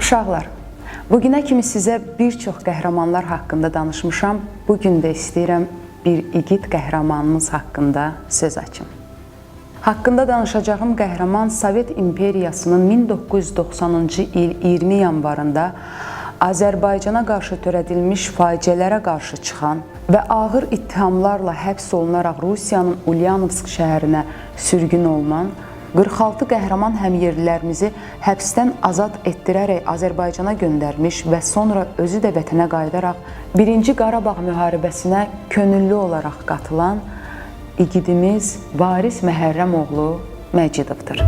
Uşaqlar, bugünə kimi sizə bir çox qəhrəmanlar haqqında danışmışam. Bugün də istəyirəm bir igid qəhrəmanımız haqqında söz açım. Haqqında danışacağım qəhrəman Sovet İmperiyasının 1990-cı il 20 yanvarında Azərbaycana qarşı törədilmiş faciələrə qarşı çıxan və ağır ittihamlarla həbs olunaraq Rusiyanın Ulyanovsk şəhərinə sürgün olunan 46 qəhrəman həmyerlilərimizi həbsdən azad etdirərək Azərbaycana göndərmiş və sonra özü də vətənə qayıdaraq 1-ci Qarabağ müharibəsinə könüllü olaraq qatılan igidimiz Varis Məhərrəmoğlu Məcidovdur.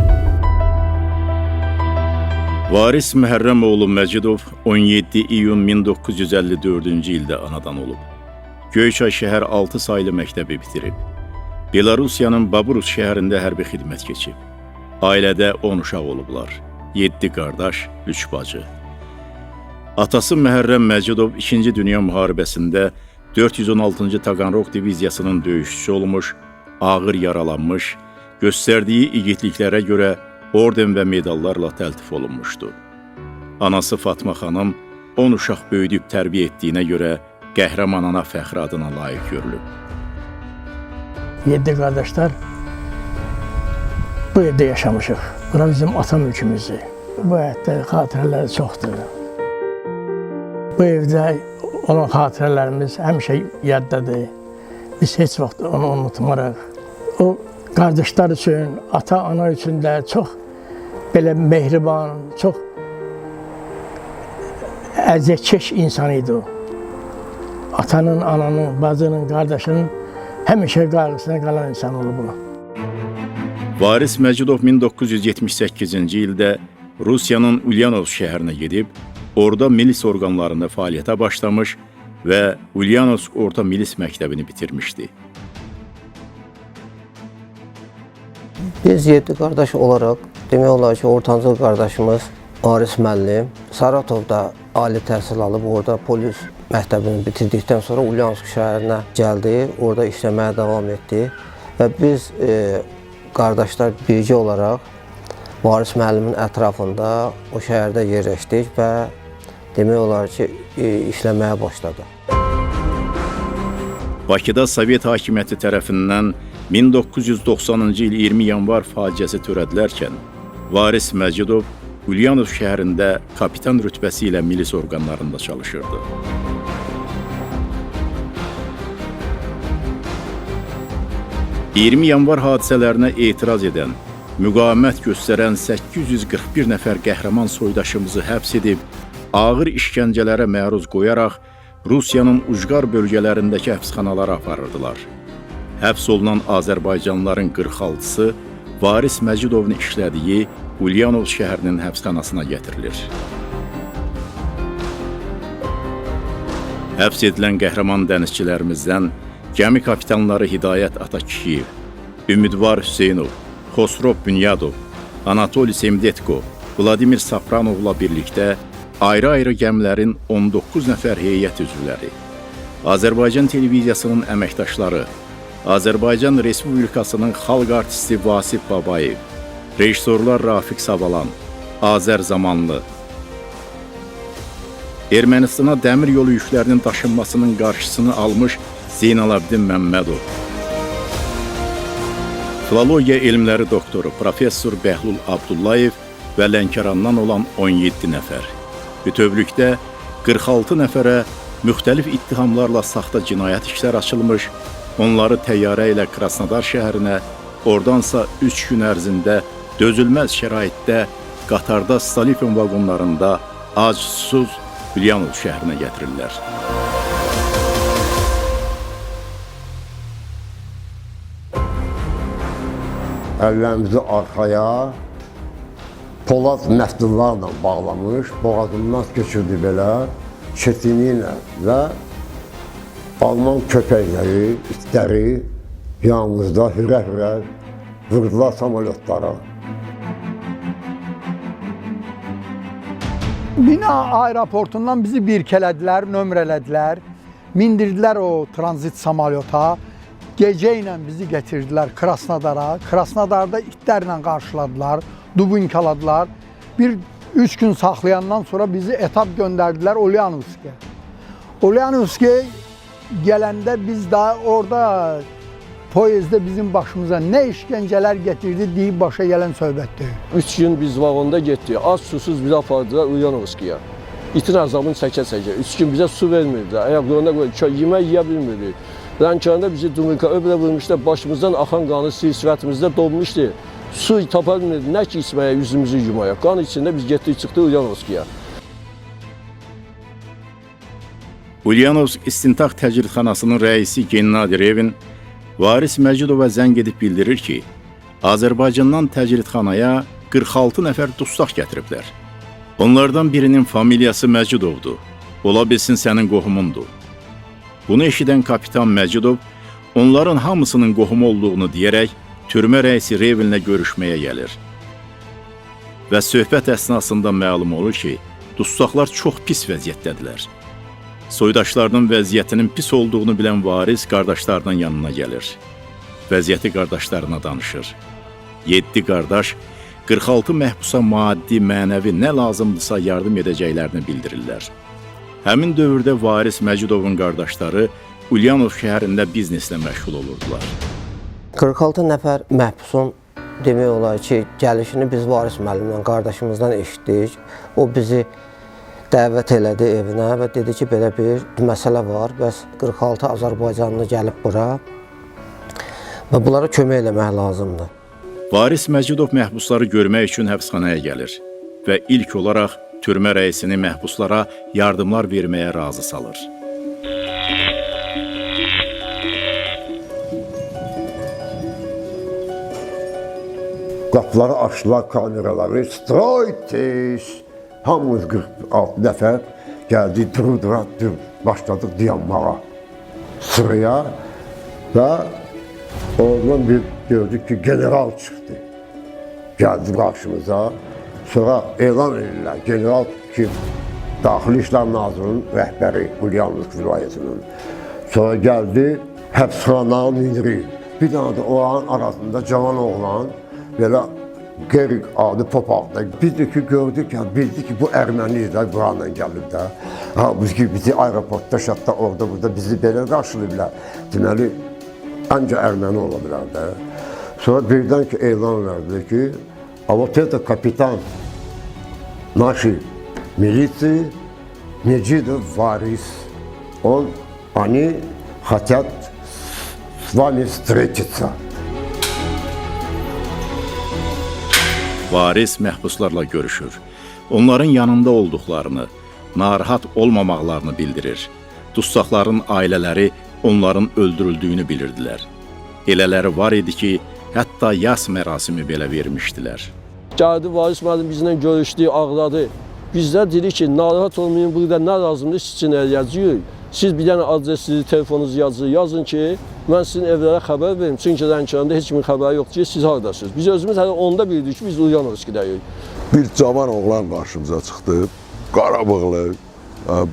Varis Məhərrəmoğlu Məcidov 17 iyun 1954-cü ildə anadan olub. Göyçay şəhər 6 saylı məktəbi bitirib. Belarusiyanın Babrus şəhərində hərbi xidmət keçib. Ailədə 10 uşaq olublar. 7 qardaş, 3 bacı. Atası Məhərrəm Məcidov 2-ci Dünya müharibəsində 416-cı Taganrog diviziyasının döyüşçüsü olmuş, ağır yaralanmış, göstərdiyi igidliklərə görə orden və medallarla təltif olunmuşdu. Anası Fatma xanım 10 uşaq böyüdüb tərbiyə etdiyinə görə qəhrəman ana fəxri adına layiq görülüb. 7 qardaşlar bu evdə yaşamışıq. Bura bizim ata mülkümüzdür. Bu həyatda xatirələri çoxdur. Bu evdə olan xatirələrimiz həmişə yaddadır. Biz heç vaxt onu unutmarıq. O qardaşlar üçün, ata-ana üçün də çox belə mehriban, çox əziyyətkeş insan idi o. Atanın, ananın, bacının, qardaşının həmişə qayğısına qalan insan olub bu. Varis Məcidov 1978-ci ildə Rusiyanın Ulyanovsk şəhərinə gedib, orada milis orqanlarında fəaliyyətə başlamış və Ulyanovsk Orta Milis məktəbini bitirmişdi. Biz 7 qardaş olaraq, demək olar ki, ortancıl qardaşımız Varis müəllim Saratovda ali təhsil alıb, orada polis məktəbini bitirdikdən sonra Ulyanovsk şəhərinə gəldi, orada işləməyə davam etdi və biz qardaşlar birgə olaraq Varis müəllimin ətrafında o şəhərdə yerləşdik və demək olar ki, işləməyə başladı. Bakıda Sovet hakimiyyəti tərəfindən 1990-cı il 20 yanvar faciəsi törədilərkən, Varis Məcidov Ulyanovsk şəhərində kapitan rütbəsi ilə milis orqanlarında çalışırdı. ...20 yanvar hadisələrinə etiraz edən, müqavimət göstərən 841 nəfər qəhrəman soydaşımızı həbs edib, ağır işgəncələrə məruz qoyaraq Rusiyanın ucqar bölgələrindəki həbsxanalara aparırdılar. Həbs olunan Azərbaycanlıların 46-sı Varis Məcidovun işlədiyi Ulyanovsk şəhərinin həbsxanasına gətirilir. Həbs edilən qəhrəman dənizçilərimizdən gəmi kapitanları Hidayət Atakişiyev, Ümidvar Hüseynov, Xosrov Bünyadov, Anatoli Semdetko, Vladimir Sapranovla birlikdə ayrı-ayrı gəmilərin 19 nəfər heyət üzvləri, Azərbaycan televiziyasının əməkdaşları, Azərbaycan Respublikasının xalq artisti Vasif Babayev, rejissorlar Rafiq Savalan, Azər Zamanlı, Ermənistana dəmir yolu yüklərinin daşınmasının qarşısını almış Zeynalabdin Məmmədov, filologiya elmləri doktoru Professor Bəhlul Abdullayev və Lənkərandan olan 17 nəfər. Bütövlükdə 46 nəfərə müxtəlif ittihamlarla saxta cinayət işlər açılmış, onları təyyarə ilə Krasnodar şəhərinə, oradansa 3 gün ərzində dözülməz şəraitdə qatarda Stalifin vaqonlarında ac, susuz Ulyanovsk şəhərinə gətirirlər. Əllərimizi arxaya polad məhdudlarla bağlamış, boğazından keçirdi belə, çetini ilə və Alman köpəkləri, itləri yanımızda hürə-hürə vurdular samolyotlara. Mina aeroportundan bizi birkələdilər, nömrələdilər, mindirdilər o tranzit samolyota. Gecə ilə bizi gətirdilər Krasnodara. Krasnodarda itlərlə qarşıladılar, dubunkaladılar. Bir 3 gün saxlayandan sonra bizi etap göndərdilər Ulyanovskaya. Ulyanovskaya gələndə biz daha orada poyezddə bizim başımıza nə işgəncələr getirdi deyib başa gələn söhbətdir. 3 gün biz vagonda getdik. Az susuz bizi apardılar Ulyanovskaya. İtin azabını çəkə-çəkə. 3 gün bizə su vermirdilər. Ayaqlarına qoyub yemək yeyə bilmirdik. Lənkəranda bizi dumika öbrə vurmuşlar. Başımızdan axan qanı sifətimizdə donmuşdu. Su tapa bilmirdik. Nə ki içməyə, yüzümüzü yumaya. Qan içində biz getdik, çıxdıq Ulyanovskaya. Ulyanovsk İstintaq Təcridxanasının rəisi Gennadi Revin Varis Məcidova zəng edib bildirir ki, Azərbaycandan təcridxanaya 46 nəfər dustaq gətiriblər. Onlardan birinin familiyası Məcidovdur. Ola bilsin sənin qohumundur. Bunu eşidən kapitan Məcidov onların hamısının qohumu olduğunu deyərək türmə rəisi Revinlə görüşməyə gəlir. Və söhbət əsnasında məlum olur ki, dustaqlar çox pis vəziyyətdədirlər. Soydaşlarının vəziyyətinin pis olduğunu bilən varis qardaşlarının yanına gəlir. Vəziyyəti qardaşlarına danışır. 7 qardaş 46 məhbusa maddi, mənəvi nə lazımdırsa yardım edəcəklərini bildirirlər. Həmin dövrdə varis Məcidovun qardaşları Ulyanov şəhərində bizneslə məşğul olurdular. 46 nəfər məhbusun demək olar ki, gəlişini biz Varis müəllimlə, qardaşımızdan eşitdik. O bizi dəvət elədi evinə və dedi ki, belə bir məsələ var, bəs 46 Azərbaycanlı gəlib bura və bunlara kömək eləmək lazımdır. Varis Məcidov məhbusları görmək üçün həbsxanaya gəlir və ilk olaraq türmə rəisini məhbuslara yardımlar verməyə razı salır. Qapıları açdılar, kameraları, "Stroytes!" Hamımız 46 nəfər gəldik, durduratdır, başladıq dayanmağa, sıraya və oradan bir gördük ki, general çıxdı, gəldi qarşımıza. Sonra elan edirlər, general kim? Daxili İşlər Nazirinin rəhbəri Ulyanovsk vilayətinin. Sonra gəldi, həbsxananın müdiri. Bir dənə də oranın arasında cavan oğlan, belə Gerik adı Popaqda. Biz de ki gördük ya, bildik ki bu Ermənilər buranla gəlib də. Halbuki bizi aeroportda, şatda, orada, burada bizi belə qarşılayıblar. Deməli, ancaq Erməni ola bilər də. Sonra birdən ki elan verdi ki, a вот это капитан нашей милиции Меджидов Варис. Они хотят с вами встретиться. Varis məhbuslarla görüşür. Onların yanında olduqlarını, narahat olmamaqlarını bildirir. Dustaqların ailələri onların öldürüldüyünü bilirdilər. Elələri var idi ki, hətta yas mərasimi belə vermişdilər. Gəldi Varis müəllim bizlə görüşdü, ağladı. Bizdə dedi ki, narahat olmayın, burada nə lazımdır siz üçün eləyəcəyik. Siz bir dənə adresinizi, telefonunuzu yazın ki, mən sizin evlərə xəbər verim. Çünki Lənkəranda heç kimin xəbəri yoxdur ki, siz haradasınız. Biz özümüz hələ onda bildik ki, biz Ulyanovskidəyik. Bir cavan oğlan qarşımıza çıxdı, qarabığlı,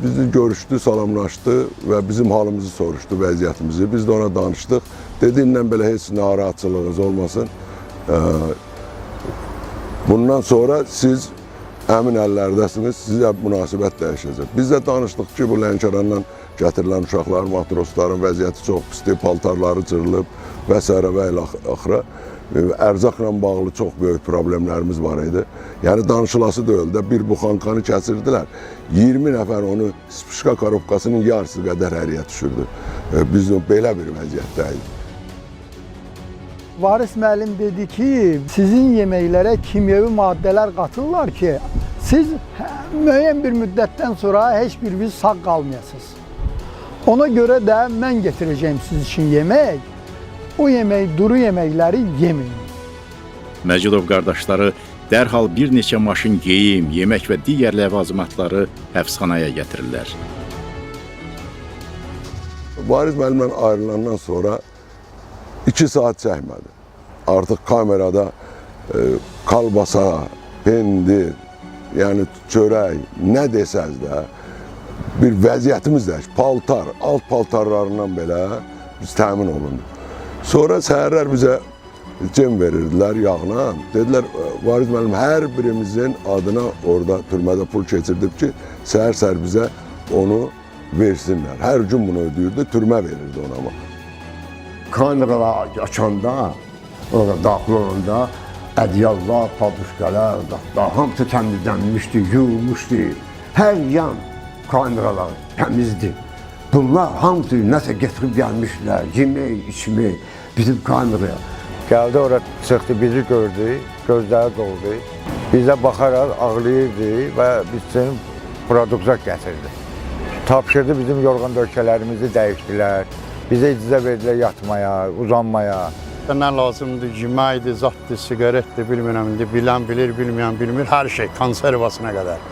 bizi görüşdü, salamlaşdı və bizim halımızı soruşdu, vəziyyətimizi. Biz də ona danışdıq. Dediğindən belə heç narahatçılığınız olmasın. Bundan sonra siz əmin əllərdəsiniz, sizə münasibət dəyişəcək. Biz də danışdıq ki, bu Lənkərandan gətirilən uşaqların, matrosların vəziyyəti çox pisdir, paltarları cırılıb və s. və ilə axıra. Ərzaqla bağlı çox böyük problemlərimiz var idi. Yəni danışılası deyil də, bir buxankanı kəsirdilər. 20 nəfər onu spişka korobkasının yarısı qədər əriyə düşürdü. Biz belə bir vəziyyətdəyik. Varis müəllim dedi ki, sizin yeməklərə kimyevi maddələr qatırlar ki, siz müəyyən bir müddətdən sonra heç biriniz sağ qalmayasınız. Ona görə də mən getirəcəyim siz üçün yemək, o yemək, duru yeməkləri yeməyin. Məcidov qardaşları dərhal bir neçə maşın geyim, yemək və digər ləvazimatları həbsxanaya gətirirlər. Varis müəllimlə ayrılandan sonra 2 saat çəkmədi. Artıq kamerada kalbasa, pendir, yəni çörək, nə desəz də bir vəziyyətimiz də, paltar, alt paltarlarından belə biz təmin olundu. Sonra səhərlər bizə cem verirdilər yağına. Dedilər, Variz müəllim hər birimizin adına orada türmədə pul keçirdib ki, səhər-səhər bizə onu versinlər. Hər gün bunu ödəyirdi, türmə verirdi ona ama. Kameralar açanda, orada daxil olanda ədyallar, paduşkalar, hamısı təmizlənmişdi, yuyulmuşdu. Hər yan kameralar təmizdi. Bunlar hamısı nəsə getirib gəlmişlər, yemək, içmək bizim kameraya. Gəldi ora çıxdı, bizi gördü, gözləri doldu. Bizə baxaraq ağlayırdı və biz üçün produksiya gətirdi. Tapşırdı bizim yorğan döşələrimizi dəyişdilər. Bizə icazə verdilər yatmaya, uzanmaya. Nə lazımdır, yeməkdir, zaddır, sigaretdir, bilmirəm, bilən bilir, bilməyən bilmir, hər şey, konservasına qədər.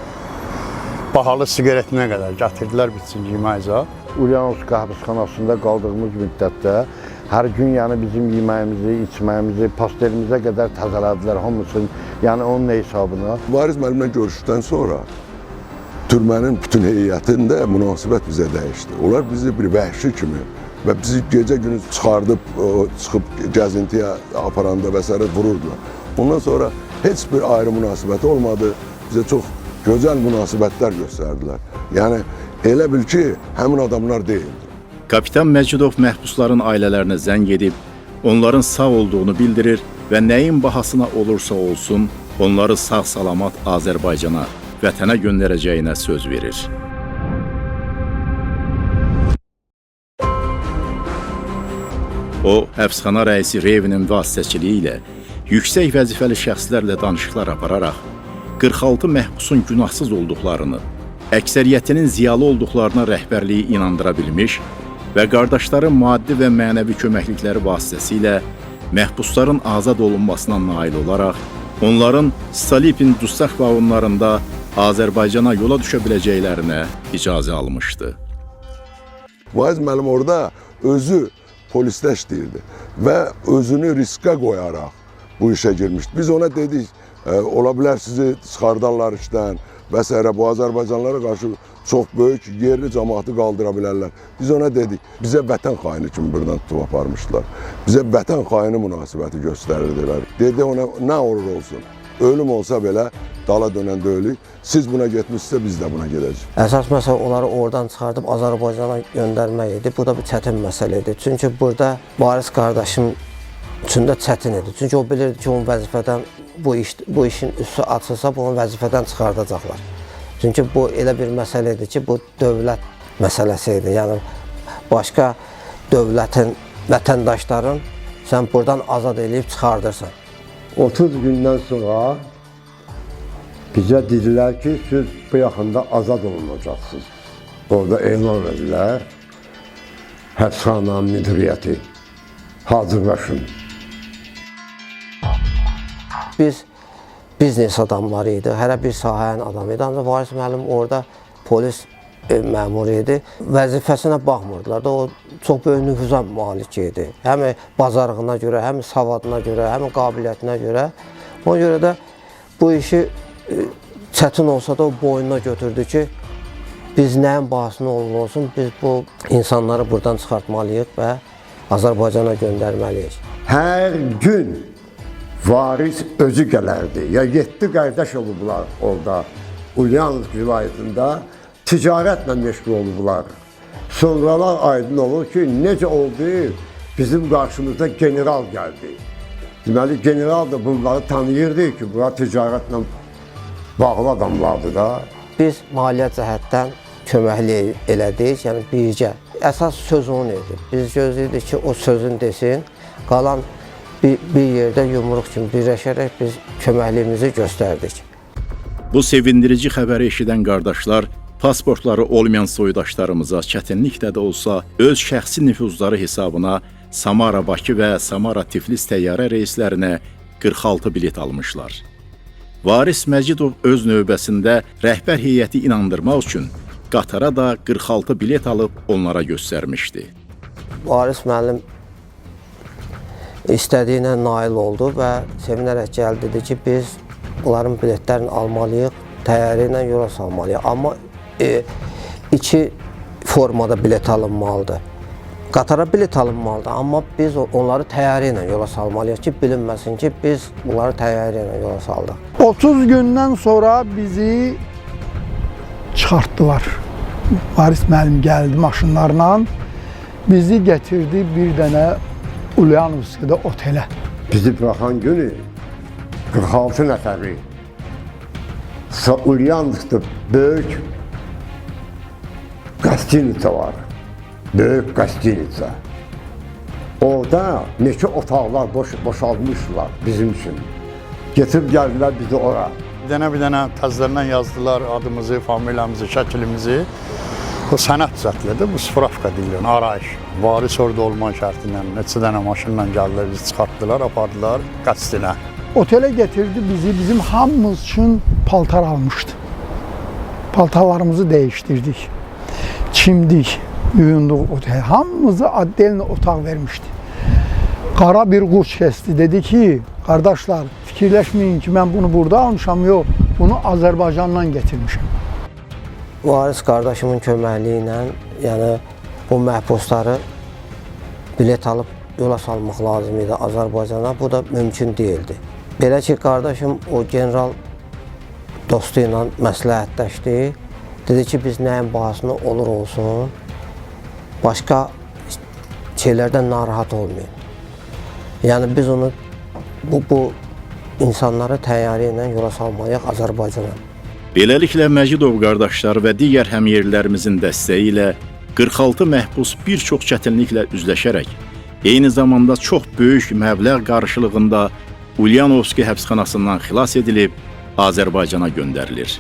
Bahalı sigaretinə qədər gətirdilər bitsin yemək zad. Ulyanovsk həbsxanasında qaldığımız müddətdə hər gün yəni bizim yeməyimizi, içməyimizi, pastelimizə qədər təzələdilər hamısını, yəni onun hesabına. Variz müəllimlə görüşdükdən sonra türmənin bütün heyətində münasibət bizə dəyişdi. Onlar bizi bir vəhşi kimi və bizi gecə-günüz çıxardıb, çıxıb gəzintiyə aparanda və s. vururdular. Ondan sonra heç bir ayrı münasibəti olmadı, bizə çox gözəl münasibətlər göstərdilər. Yəni, elə bil ki, həmin adamlar deyildi. Kapitan Məcidov məhbusların ailələrinə zəng edib, onların sağ olduğunu bildirir və nəyin bahasına olursa olsun, onları sağ-salamat Azərbaycana, vətənə göndərəcəyinə söz verir. O, həbsxana rəisi Revinin vasitəçiliyi ilə yüksək vəzifəli şəxslərlə danışıqlar apararaq 46 məhbusun günahsız olduqlarını, əksəriyyətinin ziyalı olduqlarına rəhbərliyi inandıra bilmiş və qardaşların maddi və mənəvi köməklikləri vasitəsilə məhbusların azad olunmasına nail olaraq, onların Stalipin dustaq vagonlarında Azərbaycana yola düşə biləcəklərinə icazə almışdı. Variz müəllim orada özü polisdə işləyirdi və özünü riskə qoyaraq bu işə girmişdi. Biz ona dedik, ola bilər sizi çıxardarlar işdən və s. Bu Azərbaycanlara qarşı çox böyük yerli cəmaatı qaldıra bilərlər. Biz ona dedik, bizə vətən xaini kimi buradan tutub aparmışdılar. Bizə vətən xaini münasibəti göstərirdilər. Dedi ona, nə olur olsun, ölüm olsa belə dala dönəndə ölük, siz buna getmişsə biz də buna gedəcəyik. Əsas məsələ onları oradan çıxardıb Azərbaycana göndərmək idi. Bu da bir çətin məsələ idi. Çünki burada Variz qardaşım üçün də çətin idi. Çünki o bilirdi ki, onun vəzifədən bu işin üstü açılsa, bunu vəzifədən çıxardacaqlar. Çünki bu elə bir məsələ idi ki, bu dövlət məsələsi idi. Yəni, başqa dövlətin, vətəndaşların sən buradan azad edib çıxardırsan. 30 gündən sonra bizə dedilər ki, siz bu yaxında azad olunacaqsınız. Orada elan edilər, həbsxananın müdiriyyəti, hazırlaşın. Biz biznes adamları idi, hərə bir sahənin adamı idi. Ancaq Variz müəllim orada polis məmuru idi. Vəzifəsinə baxmırdılar da, o çox böyük nüfuza malik idi. Həm bacarığına görə, həm savadına görə, həm qabiliyyətinə görə. Ona görə də bu işi çətin olsa da o boynuna götürdü ki, biz nəyin bahasına olsun, biz bu insanları buradan çıxartmalıyıq və Azərbaycana göndərməliyik. Hər gün Variz özü gələrdi. Ya 7 qardaş olublar orada, Ulyanovsk vilayətində ticarətlə məşğul olublar. Sonralar aydın olur ki, necə oldu, bizim qarşımızda general gəldi. Deməli, general da bunları tanıyırdı ki, bunlar ticarətlə bağlı adamlardır da. Biz maliyyə cəhətdən köməklik elədik, yəni bircə. Əsas söz onun idi. Biz gözləyirdik ki, o sözün desin, qalan bir yerdə yumruq kimi birləşərək biz köməkliyimizi göstərdik. Bu sevindirici xəbəri eşidən qardaşlar pasportları olmayan soydaşlarımıza çətinliklə də olsa öz şəxsi nüfuzları hesabına Samara-Bakı və Samara-Tiflis təyyarə reyslərinə 46 bilet almışlar. Variz Məcidov öz növbəsində rəhbər heyəti inandırmaq üçün qatara da 46 bilet alıb onlara göstərmişdi. Variz müəllim istədiyinə nail oldu və sevinərək gəldi, dedi ki, biz onların biletlərini almalıyıq, təyyarə ilə yola salmalıyıq. Amma iki formada bilet alınmalıdır. Qatara bilet alınmalıdır, amma biz onları təyyarə ilə yola salmalıyıq ki, bilinməsin ki, biz bunları təyyarə ilə yola saldıq. 30 gündən sonra bizi çıxartdılar. Varis müəllim gəldi maşınlarla, bizi gətirdi bir dənə Ulyanovski'də otelə. Bizi bırakan günü 46 nəfəri Ulyanovsk'da böyük qastinitsa var. Böyük qastinitsa. Orada neçə otaqlar boşalmışlar bizim üçün. Getirib gəldilər bizi ora. Bir dənə təzlərdən yazdılar adımızı, familiyamızı, şəklimizi. Bu sənət düzəltlidir, bu spravka deyilən, arayış. Varis orada olma şərtilə neçə dənə maşınla gəldilər, bizi çıxartdılar, apardılar qəsdinə. Otelə getirdi bizi, bizim hamımız üçün paltar almışdı. Paltarlarımızı değiştirdik, çimdik, yuyunduq otel. Hamımıza addelini otaq vermişdi. Qara bir quş kesti, dedi ki, qardaşlar fikirləşməyin ki, mən bunu burada almışam, yox, bunu Azərbaycandan getirmişəm. Varis qardaşımın köməkliyi ilə, yəni bu məhbusları bilet alıb yola salmaq lazım idi Azərbaycana. Bu da mümkün deyildi. Belə ki, qardaşım o general dostu ilə məsləhətləşdi. Dedi ki, biz nəyin bahasına olur olsun, başqa şeylərdən narahat olmayın. Yəni biz onu, bu insanları təyyarə ilə yola salmalıyıq Azərbaycana. Beləliklə Məcidov qardaşlar və digər həmyerlilərimizin dəstəyi ilə 46 məhbus bir çox çətinliklə üzləşərək, eyni zamanda çox böyük məbləğ qarşılığında Ulyanovski həbsxanasından xilas edilib Azərbaycana göndərilir.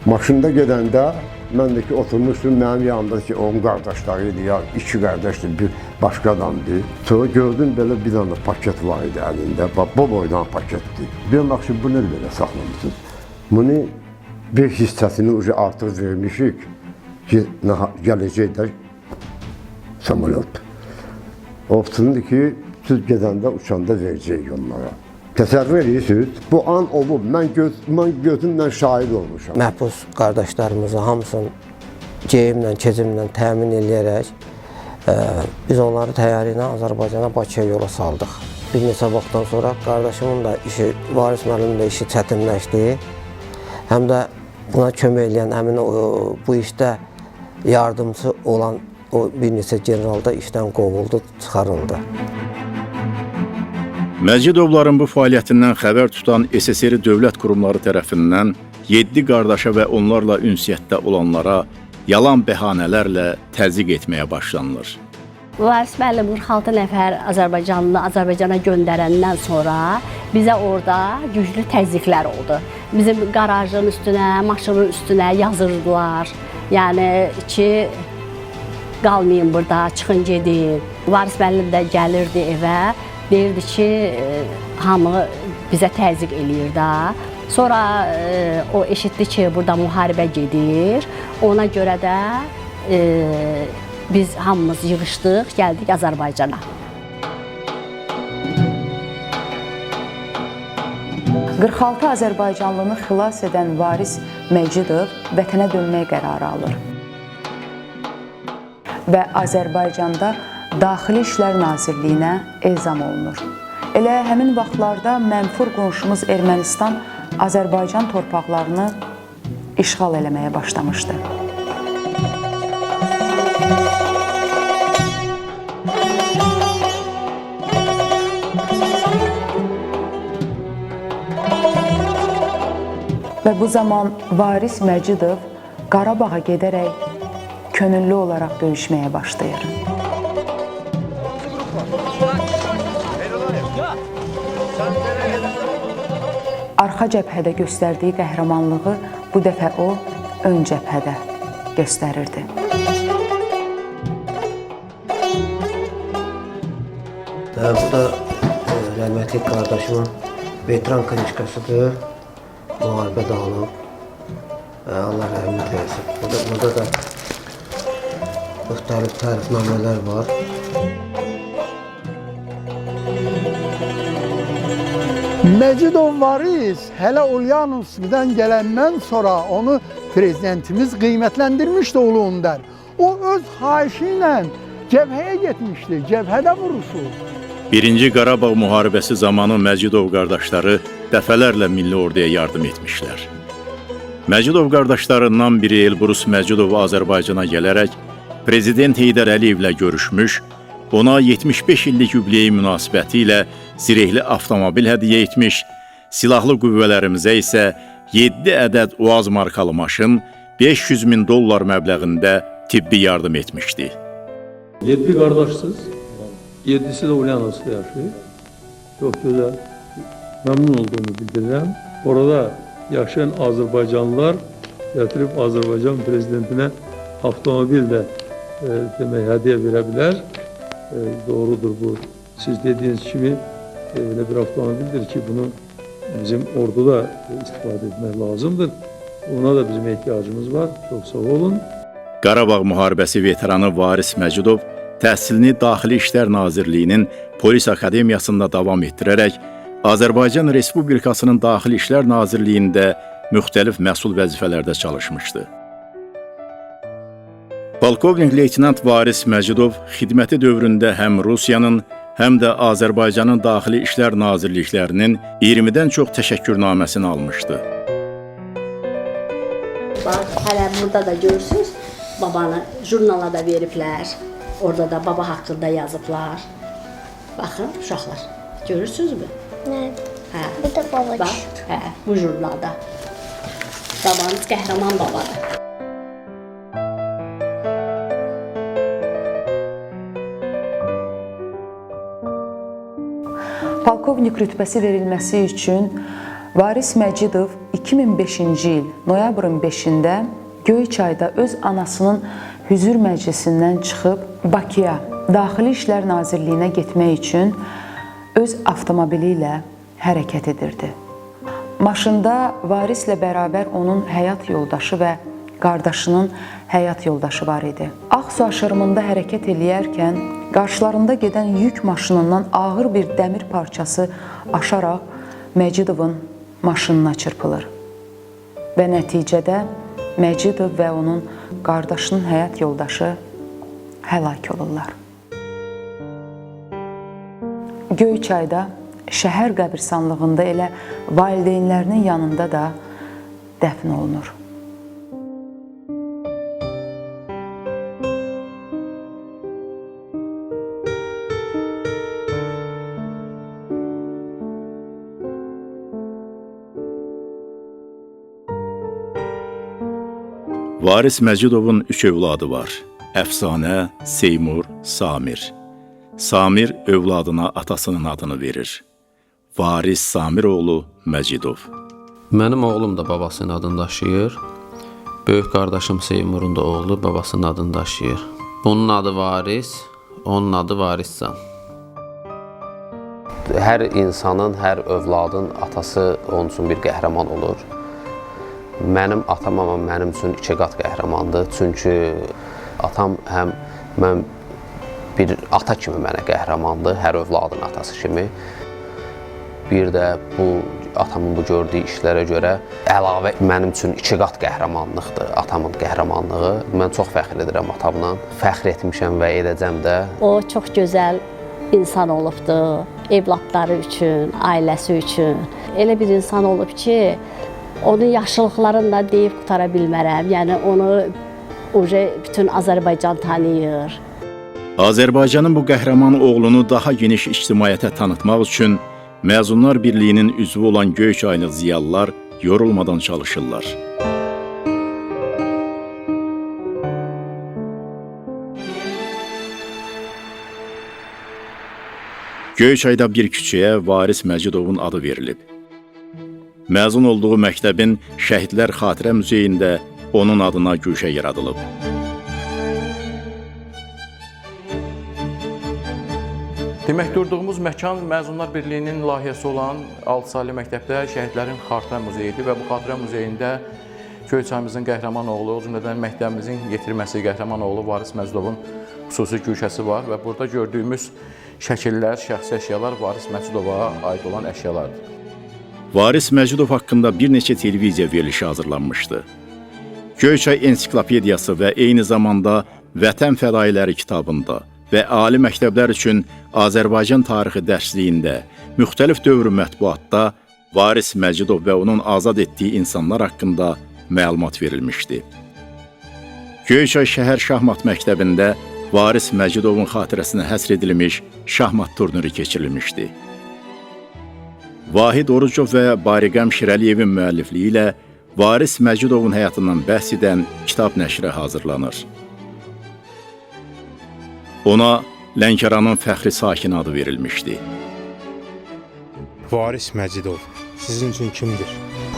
Maşında gedəndə mən də ki oturmuşdum, mənim yanımda ki onun qardaşları idi ya, iki qardaşdır, bir başqa adamdır. Sonra gördüm belə bir dənə paket var idi əlində, bu boydan paketdir. Bir baxışım, bu nədir belə saxlamışsınız? Bunu bir hissəsini artıq vermişik ki, gələcəkdə samolyot. Opsundur ki, siz gedəndə uçanda verəcək onlara. Təsəvvür edirsiniz, bu an olub, mən gözümlə şahid olmuşam. Məhbus qardaşlarımızı hamısını geyimlə, keçimlə təmin edərək biz onları təyyarə ilə Azərbaycana, Bakıya yola saldıq. Bir neçə vaxtdan sonra qardaşımın da işi, Varis müəllimin də işi çətinləşdi. Həm də buna kömək edən, həmin bu işdə yardımcı olan o bir neçə general da işdən qovuldu, çıxarıldı. Məcidovların bu fəaliyyətindən xəbər tutan SSR dövlət qurumları tərəfindən 7 qardaşa və onlarla ünsiyyətdə olanlara yalan bəhanələrlə təzyiq etməyə başlanılır. Varis müəllim 46 nəfər Azərbaycanlı Azərbaycana göndərəndən sonra bizə orada güclü təzyiqlər oldu. Bizim qarajın üstünə, maşının üstünə yazırdılar. Yəni ki, qalmayın burada, çıxın gedin. Varis müəllim də gəlirdi evə, deyirdi ki, hamı bizə təzyiq eləyir də. Sonra o eşitdi ki, burada müharibə gedir. Ona görə də biz hamımız yığışdıq, gəldik Azərbaycana. 46 Azərbaycanlını xilas edən Varis Məcidov vətənə dönmək qərarı alır və Azərbaycanda Daxili İşlər Nazirliyinə elzam olunur. Elə həmin vaxtlarda mənfur qonşumuz Ermənistan Azərbaycan torpaqlarını işğal eləməyə başlamışdı. Və bu zaman Varis Məcidov Qarabağa gedərək könüllü olaraq döyüşməyə başlayır. Arxa cəbhədə göstərdiyi qəhrəmanlığı bu dəfə o ön cəbhədə göstərirdi. Bu da rəhmətli qardaşımın veteran kniçkasıdır. Müharibə dağılıb. Allah rəhmət eləsin. Burada da müxtəlif tərifnamələr var. Məcidov Varis hələ Ulyanovski'dən gələndən sonra onu prezidentimiz qiymətləndirmişdi ulu öndər. O öz xahişi ilə cəbhəyə getmişdi, cəbhədə vurulsun. Birinci Qarabağ müharibəsi zamanı Məcidov qardaşları dəfələrlə milli orduya yardım etmişlər. Məcidov qardaşlarından biri Elbrus Məcidov Azərbaycana gələrək Prezident Heydər Əliyevlə görüşmüş, ona 75 illik yubileyi münasibəti ilə zirehli avtomobil hədiyyə etmiş, silahlı qüvvələrimizə isə 7 ədəd UAZ markalı maşın, 500 min dollar məbləğində tibbi yardım etmişdi. 7 qardaşsınız, 7'si də Ulyanovskda yaşayır. Çox gözəl, məmnun olduğumu bildirirəm. Orada yaşayan Azərbaycanlılar gətirib Azərbaycan prezidentinə avtomobil də demək, hədiyyə verə bilər. Doğrudur bu. Siz dediğiniz kimi öyle bir avtomobildir ki bunu bizim orduda istifadə etmək lazımdır. Ona da bizim ehtiyacımız var. Çok sağ olun. Qarabağ müharibəsi veteranı Varis Məcidov təhsilini Daxili İşlər Nazirliyinin Polis Akademiyasında davam etdirərək Azərbaycan Respublikasının Daxili İşlər Nazirliyində müxtəlif məsul vəzifələrdə çalışmışdı. Polkovnik Leytenant Varis Məcidov xidməti dövründə həm Rusiyanın, həm də Azərbaycanın Daxili İşlər Nazirliklərinin 20-dən çox təşəkkürnaməsini almışdı. Bax, hələ burada da görürsünüz, babanı jurnala da veriblər. Orada da baba haqqında yazıblar. Baxın, uşaqlar, görürsünüzmü? Nə? Hə. Bu da baba Bax, hə, bu jurnalda. Babanız qəhrəman babadır. Polkovnik rütbəsi verilməsi üçün Varis Məcidov 2005-ci il noyabrın 5-də Göyçayda öz anasının hüzur məclisindən çıxıb Bakıya, Daxili İşlər Nazirliyinə getmək üçün öz avtomobili ilə hərəkət edirdi. Maşında Varislə bərabər onun həyat yoldaşı və qardaşının həyat yoldaşı var idi. Ağsu aşırımında hərəkət eləyərkən qarşılarında gedən yük maşınından ağır bir dəmir parçası aşaraq Məcidovun maşınına çırpılır. Və nəticədə Məcidov və onun qardaşının həyat yoldaşı həlak olurlar. Göyçayda şəhər qəbirstanlığında elə valideynlərinin yanında da dəfn olunur. Varis Məcidovun 3 övladı var. Əfsanə, Seymur, Samir. Samir övladına atasının adını verir. Varis Samiroğlu Məcidov. Mənim oğlum da babasının adını daşıyır. Böyük qardaşım Seymurun da oğlu babasının adını daşıyır. Bunun adı Varis, onun adı Variscan. Hər insanın, hər övladın atası onun üçün bir qəhrəman olur. Mənim atam amma mənim üçün 2 qat qəhrəmandır. Çünki atam həm mən bir ata kimi mənə qəhrəmandır, hər övladın atası kimi. Bir də bu atamın bu gördüyü işlərə görə əlavə mənim üçün 2 qat qəhrəmanlıqdır atamın qəhrəmanlığı. Mən çox fəxr edirəm atamla. Fəxr etmişəm və edəcəm də. O çox gözəl insan olubdu, evladları üçün, ailəsi üçün. Elə bir insan olub ki, onun yaşlılıqlarını da deyib qutara bilmərəm. Yəni onu bütün Azərbaycan tanıyır. Azərbaycanın bu qəhrəman oğlunu daha geniş ictimaiyyətə tanıtmaq üçün Məzunlar Birliyinin üzvü olan Göyçaylı ziyalılar yorulmadan çalışırlar. Göyçayda bir küçəyə Varis Məcidovun adı verilib. Məzun olduğu məktəbin Şəhidlər Xatirə Muzeyində onun adına güşə yaradılıb. Demək, durduğumuz məkan Məzunlar Birliyinin layihəsi olan 6 saylı məktəbdə Şəhidlərin Xatirə Muzeyidir və bu Xatirə Muzeyində Göyçayımızın qəhrəman oğlu, o cümlədən məktəbimizin yetirməsi qəhrəman oğlu Varis Məcidovun xüsusi güşəsi var və burada gördüyümüz şəkillər, şəxsi əşyalar Varis Məcidova aid olan əşyalardır. Varis Məcidov haqqında bir neçə televiziya verilişi hazırlanmışdı. Göyçay ensiklopediyası və eyni zamanda Vətən Fədailəri kitabında və ali məktəblər üçün Azərbaycan tarixi dərsliyində, müxtəlif dövr mətbuatda Varis Məcidov və onun azad etdiyi insanlar haqqında məlumat verilmişdi. Göyçay şəhər şahmat məktəbində Varis Məcidovun xatirəsinə həsr edilmiş şahmat turniri keçirilmişdi. Vahid Orucov və Bariqəm Şirəliyevin müəllifliyi ilə Varis Məcidovun həyatından bəhs edən kitab nəşri hazırlanır. Ona Lənkəranın fəxri sakini adı verilmişdi. Varis Məcidov sizin üçün kimdir?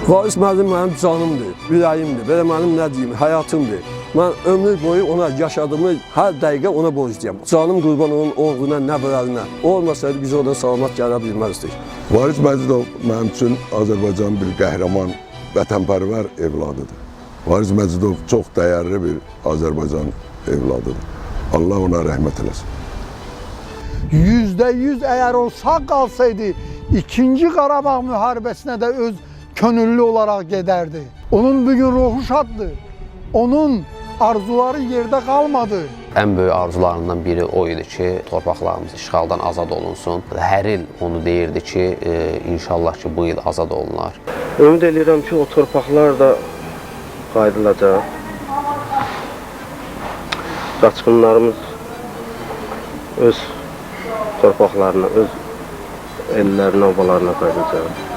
Varis Məcidov mənim canımdır, ürəyimdir, belə mənim nə deyim, həyatımdır. Mən ömür boyu ona yaşadığımı hər dəqiqə ona borcluyam. Canım qurban onun oğluna, nəvələrinə. Olmasaydı biz oradan salamat gələ bilməzdik. Varis Məcidov mənim üçün Azərbaycanın bir qəhrəman, vətənpərvər evladıdır. Varis Məcidov çox dəyərli bir Azərbaycan evladıdır. Allah ona rəhmət eləsin. %100 əgər o sağ qalsaydı, 2-ci Qarabağ müharibəsinə də öz könüllü olaraq gedərdi. Onun bugün ruhu şaddır. Onun arzuları yerdə qalmadı. Ən böyük arzularından biri o idi ki, torpaqlarımız işğaldan azad olunsun. Hər il onu deyirdi ki, inşallah ki, bu il azad olunar. Ümid edirəm ki, o torpaqlar da qayıdılacaq. Qaçqınlarımız öz torpaqlarına, öz ellərinə, obalarına qayıdacaq.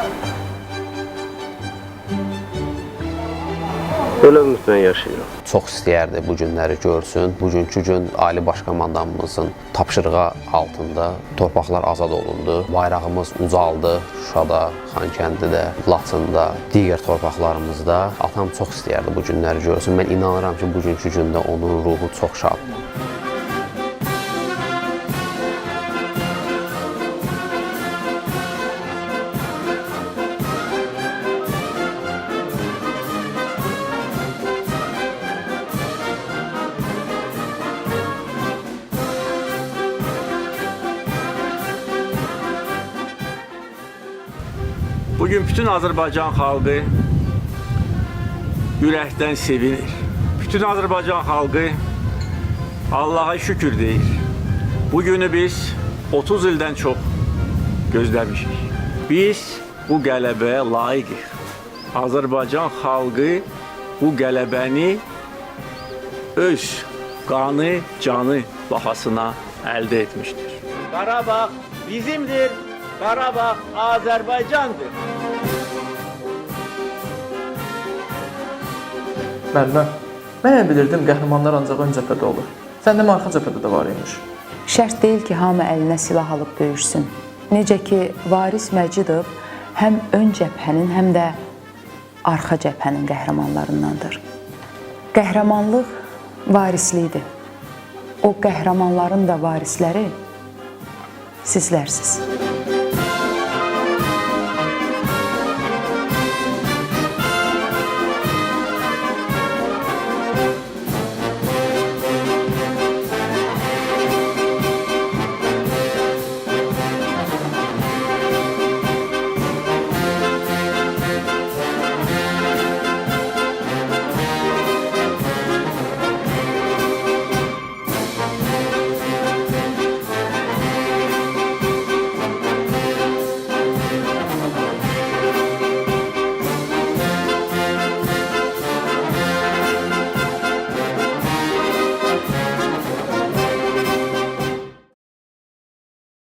Belə ümidlə yaşayıram. Çox istəyərdi bu günləri görsün. Bugünkü gün Ali Baş Komandanımızın tapşırığı altında torpaqlar azad olundu. Bayrağımız ucaldı Şuşada, Xankəndidə, Laçında, digər torpaqlarımızda. Atam çox istəyərdi bu günləri görsün. Mən inanıram ki, bugünkü gündə onun ruhu çox şaddır. Bugün bütün Azərbaycan xalqı ürəkdən sevinir. Bütün Azərbaycan xalqı Allaha şükür deyir. Bu günü biz 30 ildən çox gözləmişik. Biz bu qələbəyə layiqik. Azərbaycan xalqı bu qələbəni öz qanı, canı bahasına əldə etmişdir. Qarabağ bizimdir. Qarabağ Azərbaycandır. Müəllimə, mən bilirdim qəhrəmanlar ancaq ön cəbhədə olur. Sən demə arxa cəbhədə də var imiş. Şərt deyil ki, hamı əlinə silah alıb döyüşsün. Necə ki, Varis Məcidov həm ön cəbhənin, həm də arxa cəbhənin qəhrəmanlarındandır. Qəhrəmanlıq varislidir. O qəhrəmanların da varisləri sizlərsiniz.